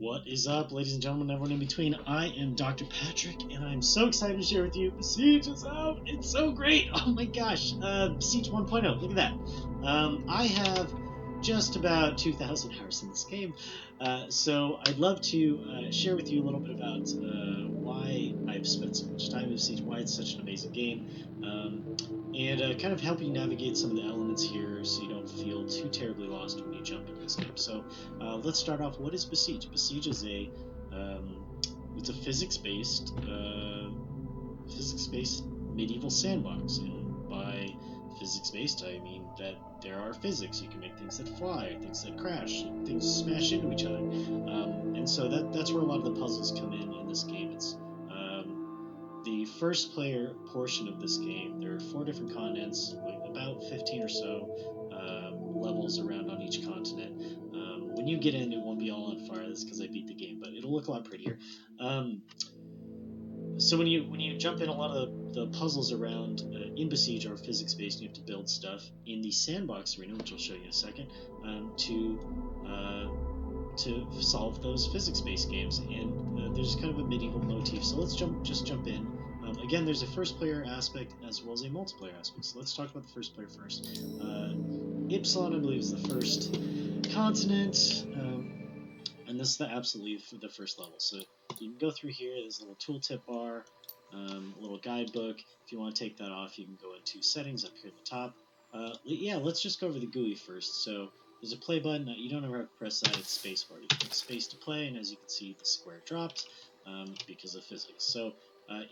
What is up, ladies and gentlemen, everyone in between? I am Dr. Patrick, and I'm so excited to share with you. Besiege is out. It's so great. Oh my gosh. Besiege 1.0. Look at that. I have just about 2,000 hours in this game. So I'd love to share with you a little bit about why I've spent so much time in Besiege, why it's such an amazing game, and kind of help you navigate some of the elements here so you don't feel too terribly lost when you jump into this game. So let's start off. What is Besiege? Besiege is it's a physics-based medieval sandbox. And by physics-based, I mean that there are physics. You can make things that fly, things that crash, things smash into each other, and so that's where a lot of the puzzles come in this game. It's the first player portion of this game. There are 4 different continents, like about 15 or so levels around on each continent. When you get in, it won't be all on fire. That's because I beat the game, but it'll look a lot prettier. So when you jump in, a lot of the puzzles around in Besiege are physics-based. You have to build stuff in the sandbox arena, which I'll show you in a second, to solve those physics-based games. And there's kind of a medieval motif. So let's just jump in. Again, there's a first-player aspect as well as a multiplayer aspect. So let's talk about the first player first. Ypsilon, I believe, is the first continent, and this is absolutely the first level. So you can go through here. There's a little tooltip bar, a little guidebook. If you want to take that off, you can go into settings up here at the top. Yeah, let's just go over the GUI first. So there's a play button. You don't ever have to press that. It's spacebar. You press space to play, and as you can see, the square dropped because of physics. So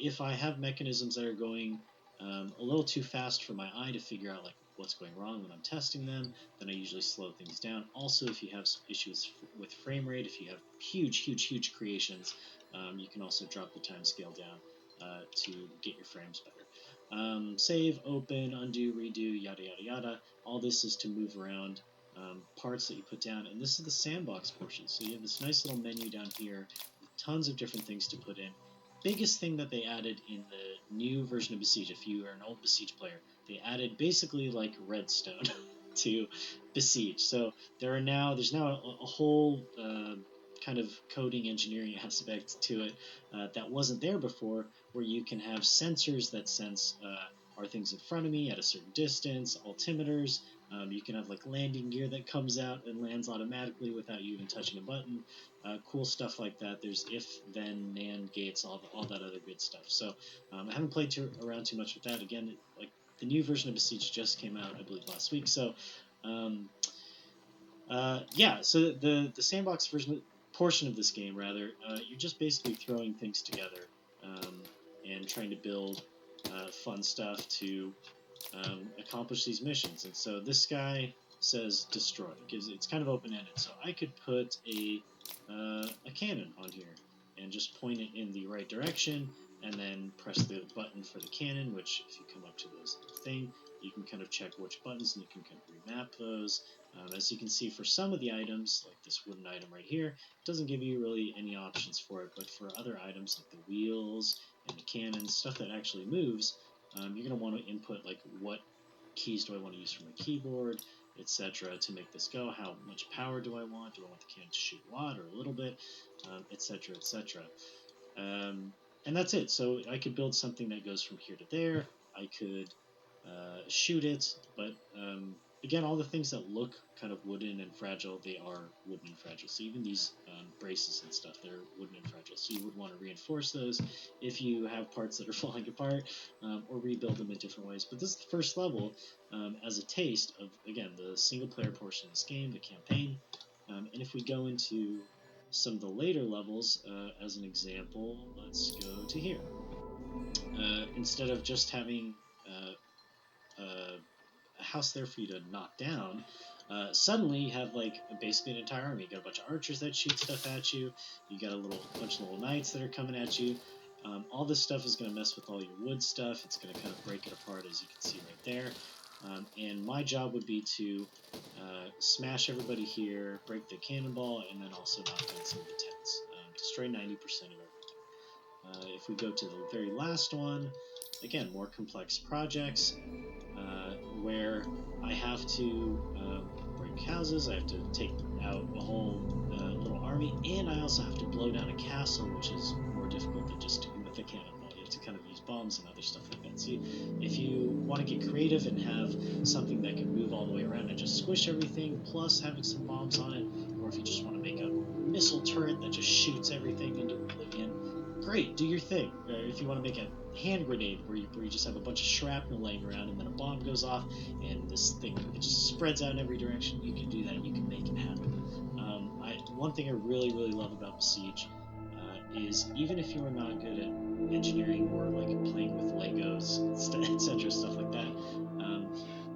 if I have mechanisms that are going a little too fast for my eye to figure out like what's going wrong when I'm testing them, then I usually slow things down. Also, if you have issues with frame rate, if you have huge creations, you can also drop the time scale down to get your frames better. Save, open, undo, redo, yada yada yada. All this is to move around parts that you put down, and this is the sandbox portion. So you have this nice little menu down here, with tons of different things to put in. Biggest thing that they added in the new version of Besiege, if you are an old Besiege player, they added basically like redstone to Besiege. So there's now a whole kind of coding engineering aspect to it that wasn't there before, where you can have sensors that sense are things in front of me at a certain distance, altimeters. You can have like landing gear that comes out and lands automatically without you even touching a button. Cool stuff like that. There's if, then, NAND gates, all that other good stuff. So I haven't played around too much with that. Again, like the new version of Besiege just came out, I believe, last week. So yeah, so the sandbox portion of this game, rather, you're just basically throwing things together and trying to build fun stuff to accomplish these missions. And so this guy says destroy. It's kind of open-ended. So I could put a cannon on here and just point it in the right direction, and then press the button for the cannon, which if you come up to this thing, you can kind of check which buttons, and you can kind of remap those. As you can see, for some of the items, like this wooden item right here, it doesn't give you really any options for it, but for other items like the wheels and the cannon, stuff that actually moves, you're going to want to input like what keys do I want to use from my keyboard, etc. to make this go. How much power do I want? Do I want the cannon to shoot a lot or a little bit, etc., etc. And that's it. So I could build something that goes from here to there. I could shoot it, but again, all the things that look kind of wooden and fragile, they are wooden and fragile. So even these braces and stuff, they're wooden and fragile. So you would want to reinforce those if you have parts that are falling apart, or rebuild them in different ways. But this is the first level as a taste of, again, the single-player portion of this game, the campaign. And if we go into some of the later levels, as an example, let's go to here. Instead of just having a house there for you to knock down, suddenly you have like basically an entire army. You got a bunch of archers that shoot stuff at you. You got a bunch of little knights that are coming at you. All this stuff is going to mess with all your wood stuff. It's going to kind of break it apart, as you can see right there. And my job would be to smash everybody here, break the cannonball, and then also knock down some of the tents. Destroy 90% of everything. If we go to the very last one, again, more complex projects, where I have to break houses, I have to take out a whole little army, and I also have to blow down a castle, which is more difficult than just doing with a cannonball. You have to kind of use bombs and other stuff like that. So if you want to get creative and have something that can move all the way around and just squish everything, plus having some bombs on it, or if you just want to make a missile turret that just shoots everything into oblivion, great, do your thing. If you want to make a hand grenade where you just have a bunch of shrapnel laying around and then a bomb goes off and this thing it just spreads out in every direction, you can do that. You can make it happen. One thing I really love about Besiege is even if you are not good at engineering or like playing with Legos, etc., stuff like that,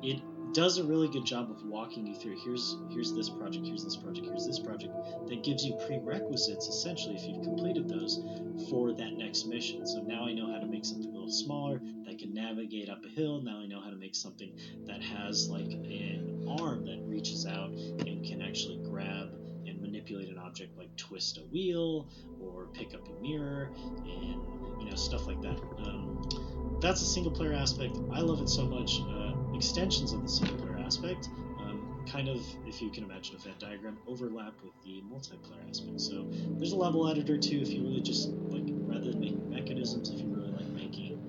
it does a really good job of walking you through. Here's this project, here's this project, here's this project, that gives you prerequisites essentially if you've completed those for that next mission. So now I know how to make something a little smaller that can navigate up a hill. Now I know how to make something that has like an arm that reaches out and can actually grab and manipulate an object, like twist a wheel or pick up a mirror and stuff like that. That's a single player aspect. I love it so much. Extensions of the single player aspect, kind of, if you can imagine a Venn diagram, overlap with the multiplayer aspect. So there's a level editor too, if you really just like, rather than making mechanisms, if you really like making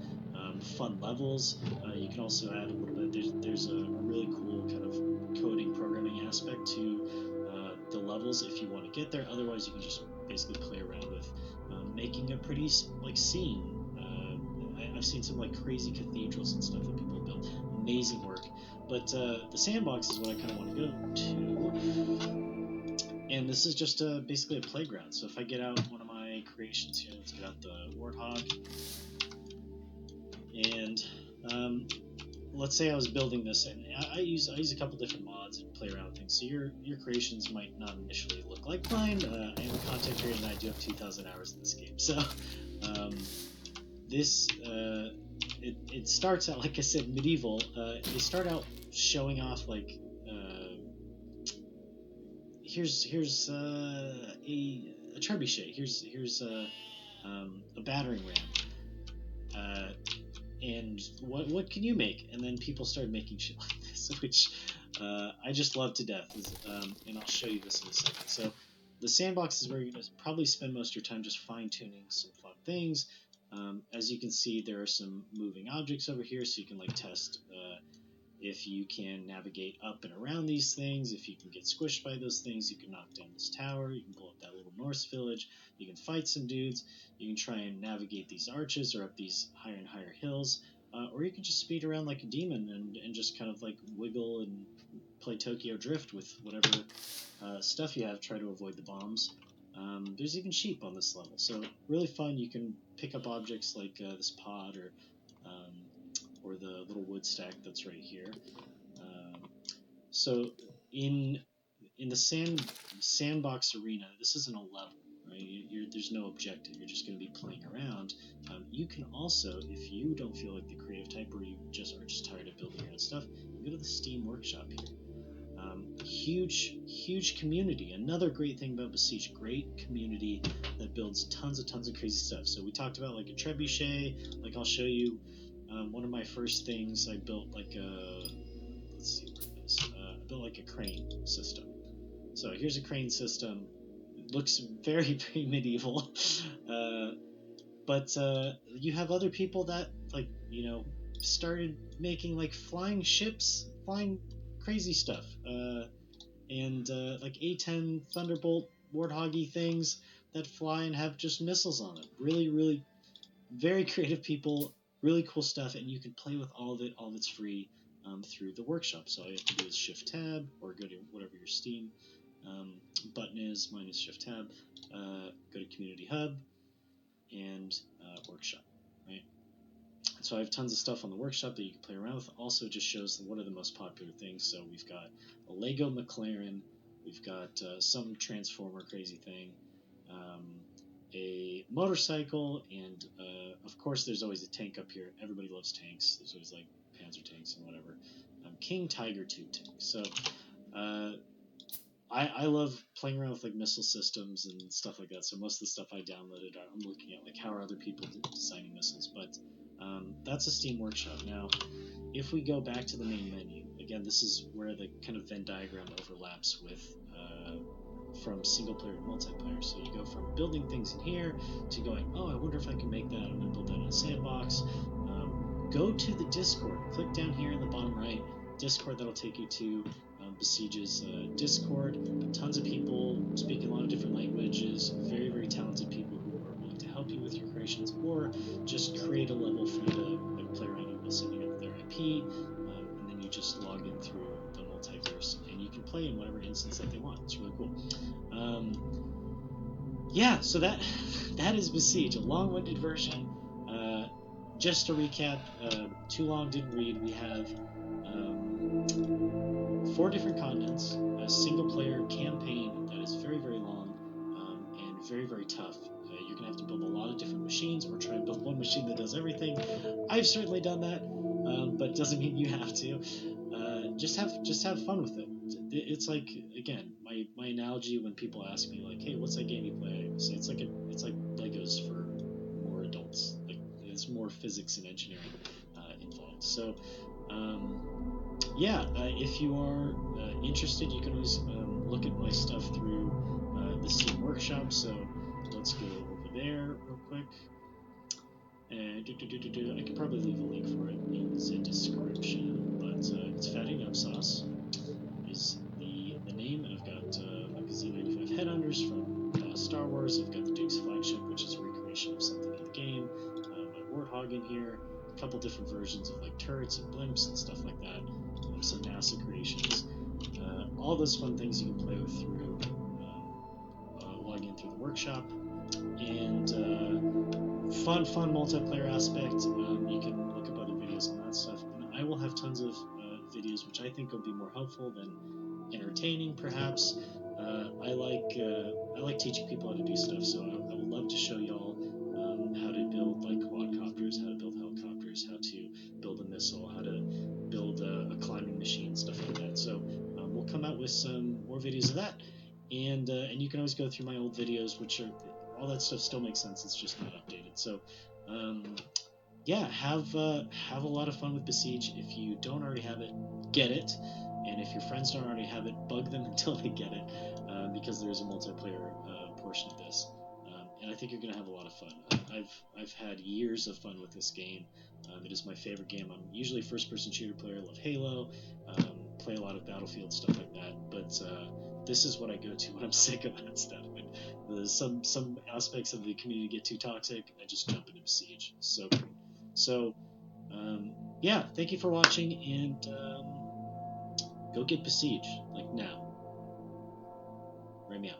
fun levels, you can also add a little bit. There's a really cool kind of coding programming aspect to the levels if you want to get there. Otherwise, you can just basically play around with making a pretty like scene. I've seen some like crazy cathedrals and stuff that people build. Amazing work. But the Sandbox is what I kind of want to go to. And this is just basically a playground. So if I get out one of my creations here, let's get out the Warthog. And let's say I was building this, and I use a couple different mods and play around with things. So your creations might not initially look like mine. I am a content creator, and I do have 2,000 hours in this game. So this it starts out, like I said, medieval. They start out showing off like here's a trebuchet. Here's a battering ram. And what can you make? And then people started making shit like this, which I just love to death. And I'll show you this in a second. So the Sandbox is where you're going to probably spend most of your time just fine-tuning some fun things. As you can see, there are some moving objects over here, so you can like test if you can navigate up and around these things. If you can get squished by those things, you can knock down this tower, you can blow up that little Norse village, you can fight some dudes, you can try and navigate these arches or up these higher and higher hills, or you can just speed around like a demon and just kind of like wiggle and play Tokyo Drift with whatever stuff you have, try to avoid the bombs. There's even sheep on this level, so really fun. You can pick up objects like this pod or the little wood stack that's right here. So in the Sandbox arena, this isn't a level, right? There's no objective. You're just going to be playing around. You can also, if you don't feel like the creative type, or you are just tired of building your own stuff, you go to the Steam Workshop here. Huge community. Another great thing about Besiege, great community that builds tons of crazy stuff. So we talked about like a trebuchet. Like I'll show you one of my first things. I built like a, let's see where it is. I built like a crane system. So here's a crane system. It looks very medieval, but you have other people that like started making like flying ships, flying crazy stuff, and like A-10 Thunderbolt Warthog-y things that fly and have just missiles on them. Really very creative people, really cool stuff, and you can play with all of it. All of it's free through the workshop. So all you have to do is Shift Tab or go to whatever your Steam button is. Mine is Shift Tab. Go to Community Hub and Workshop, right? So I have tons of stuff on the workshop that you can play around with. Also just shows what are the most popular things. So we've got a Lego McLaren, we've got some Transformer crazy thing, a motorcycle, and of course there's always a tank up here. Everybody loves tanks. There's always like Panzer tanks and whatever. King Tiger Tube tank. So I love playing around with like missile systems and stuff like that. So most of the stuff I downloaded, I'm looking at like how are other people designing missiles. But that's a Steam Workshop. Now, if we go back to the main menu, again, this is where the kind of Venn diagram overlaps with from single player to multiplayer. So you go from building things in here to going, oh, I wonder if I can make that. I'm going to build that in a sandbox. Go to the Discord. Click down here in the bottom right, Discord. That'll take you to Besiege's Discord. Tons of people speaking a lot of different languages. Very, very talented people who are willing to help you with your creations, or just create a level for you to play around with, setting up their IP, and then you just log in through the multiverse, and you can play in whatever instance that they want. It's really cool. Yeah, so that is Besiege, a long-winded version. Just to recap, too long, didn't read. We have 4 different continents, a single-player campaign that is very, very long and very, very tough. You're going to have to build a lot of different machines, or try and build one machine that does everything. I've certainly done that, but it doesn't mean you have to. Just have fun with it. It's like, again, my analogy when people ask me, like, hey, what's that game you play? I say it's like Legos for more adults. Like, there's more physics and engineering involved. So yeah, if you are interested, you can always look at my stuff through the Steam Workshop. So let's go over there real quick. And I could probably leave a link for it in the description, but it's Fatting Up Sauce is the name. I've got like Z95 Headhunters from Star Wars. I've got the Duke's Flagship, which is a recreation of something in the game. My Warthog in here. A couple different versions of like turrets and blimps and stuff like that. Some NASA creations. All those fun things you can play with through logging in through the workshop. And fun multiplayer aspect. You can look up other videos on that stuff. And I will have tons of videos which I think will be more helpful than entertaining, perhaps. I like teaching people how to do stuff, so I would love to show y'all how to build like quadcopters, how to build helicopters, how to build a missile, how to build a climbing machine, stuff like that. So we'll come out with some more videos of that, and you can always go through my old videos, which are all that stuff still makes sense. It's just not updated. So yeah, have a lot of fun with Besiege. If you don't already have it, get it. And if your friends don't already have it, bug them until they get it, because there's a multiplayer portion of this. And I think you're going to have a lot of fun. I've had years of fun with this game. It is my favorite game. I'm usually a first-person shooter player. I love Halo. Play a lot of Battlefield, stuff like that. But this is what I go to when I'm sick of that stuff. When some aspects of the community get too toxic, I just jump into Besiege. So yeah, thank you for watching, and go get Besiege, like now. Right me out.